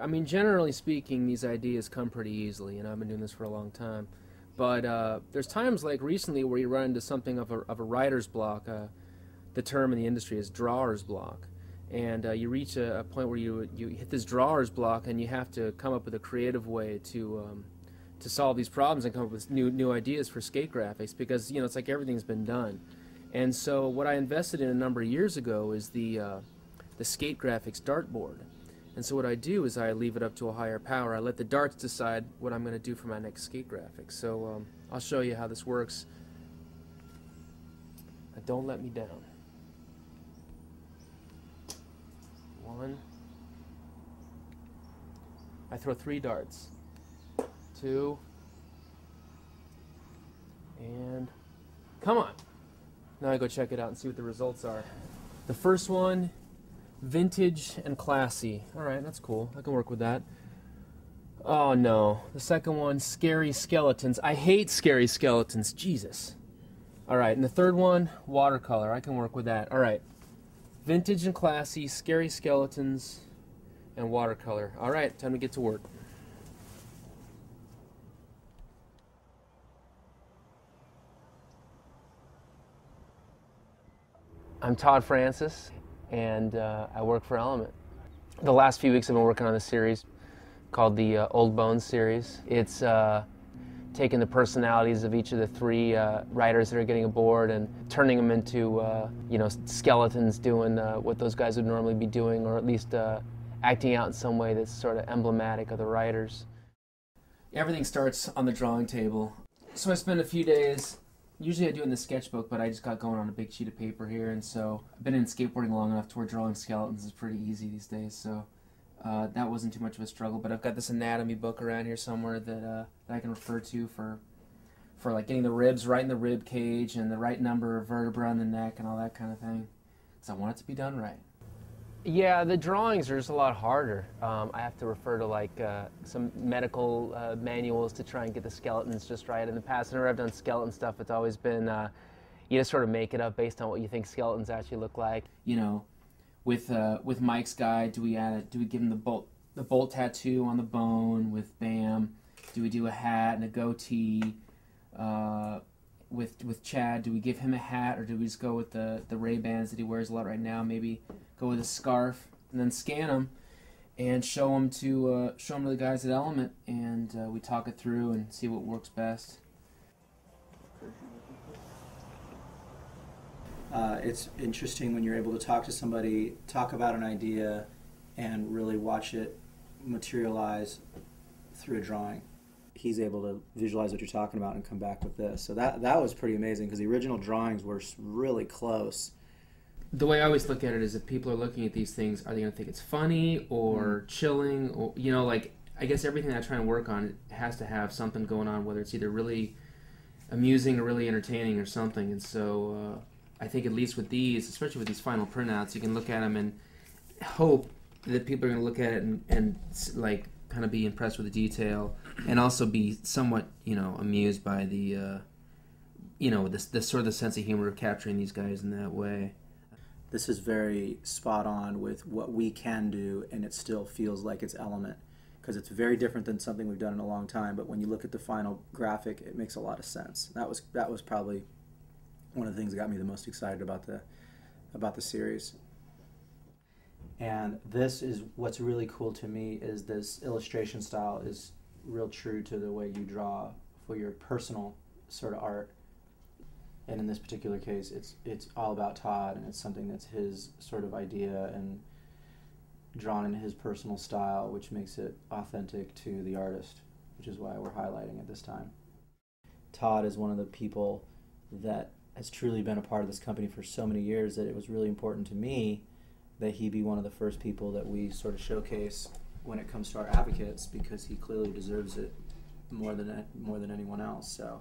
I mean, generally speaking, these ideas come pretty easily, and I've been doing this for a long time. But there's times like recently where you run into something of a writer's block. The term in the industry is drawer's block. And you reach a point where you hit this drawer's block, and you have to come up with a creative way to solve these problems and come up with new ideas for skate graphics, because it's like everything's been done. And so what I invested in a number of years ago is the skate graphics dartboard. And so what I do is I leave it up to a higher power. I let the darts decide what I'm going to do for my next skate graphics. So I'll show you how this works. Don't let me down. One. I throw 3 darts. 2. And come on. Now I go check it out and see what the results are. The first one, vintage and classy. All right, that's cool. I can work with that. Oh no. The second one, scary skeletons. I hate scary skeletons. Jesus. All right, and the third one, watercolor. I can work with that. All right. Vintage and classy, scary skeletons, and watercolor. All right, time to get to work. I'm Todd Francis, and I work for Element. The last few weeks I've been working on this series called the Old Bones series. It's taking the personalities of each of the 3 writers that are getting aboard and turning them into skeletons doing what those guys would normally be doing, or at least acting out in some way that's sort of emblematic of the writers. Everything starts on the drawing table. So I spend a few days, usually I do it in the sketchbook, but I just got going on a big sheet of paper here, and so I've been in skateboarding long enough to where drawing skeletons is pretty easy these days, so that wasn't too much of a struggle. But I've got this anatomy book around here somewhere that I can refer to for like getting the ribs right in the rib cage and the right number of vertebra in the neck and all that kind of thing, because I want it to be done right. Yeah, the drawings are just a lot harder. I have to refer to like some medical manuals to try and get the skeletons just right. In the past, whenever I've done skeleton stuff, it's always been you just sort of make it up based on what you think skeletons actually look like. With Mike's guy, do we give him the bolt tattoo on the bone with Bam? Do we do a hat and a goatee? With Chad, do we give him a hat, or do we just go with the Ray-Bans that he wears a lot right now? Maybe go with a scarf and then scan them and show them to the guys at Element, and we talk it through and see what works best. It's interesting when you're able to talk to somebody, talk about an idea, and really watch it materialize through a drawing. He's able to visualize what you're talking about and come back with this. So that was pretty amazing, because the original drawings were really close. The way I always look at it is, if people are looking at these things, are they going to think it's funny or chilling? Or like, I guess everything I try and work on has to have something going on, whether it's either really amusing or really entertaining or something. And so I think at least with these, especially with these final printouts, you can look at them and hope that people are going to look at it and like kind of be impressed with the detail, and also be somewhat amused by the the sort of the sense of humor of capturing these guys in that way. This is very spot on with what we can do, and it still feels like it's Element, because it's very different than something we've done in a long time. But when you look at the final graphic, it makes a lot of sense. That was probably one of the things that got me the most excited about the series. And this is what's really cool to me, is this illustration style is real true to the way you draw for your personal sort of art. And in this particular case, it's all about Todd, and it's something that's his sort of idea and drawn in his personal style, which makes it authentic to the artist, which is why we're highlighting it this time. Todd is one of the people that has truly been a part of this company for so many years that it was really important to me that he be one of the first people that we sort of showcase when it comes to our advocates, because he clearly deserves it more than anyone else. So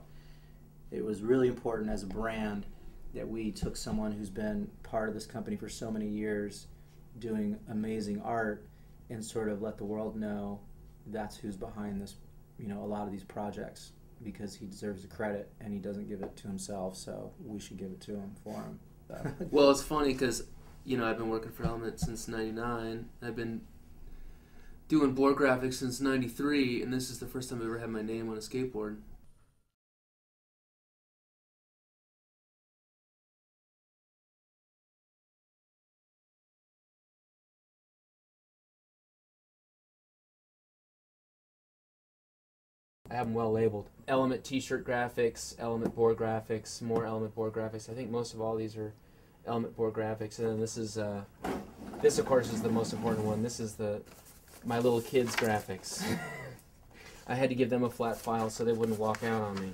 it was really important as a brand that we took someone who's been part of this company for so many years, doing amazing art, and sort of let the world know that's who's behind this, a lot of these projects, because he deserves the credit and he doesn't give it to himself, so we should give it to him for him. So. Well, it's funny because I've been working for Element since '99. I've been doing board graphics since '93, and this is the first time I've ever had my name on a skateboard. I have them well labeled. Element t-shirt graphics, Element board graphics, more Element board graphics. I think most of all these are Element board graphics, and then this is this of course is the most important one. This is my little kids graphics. I had to give them a flat file so they wouldn't walk out on me.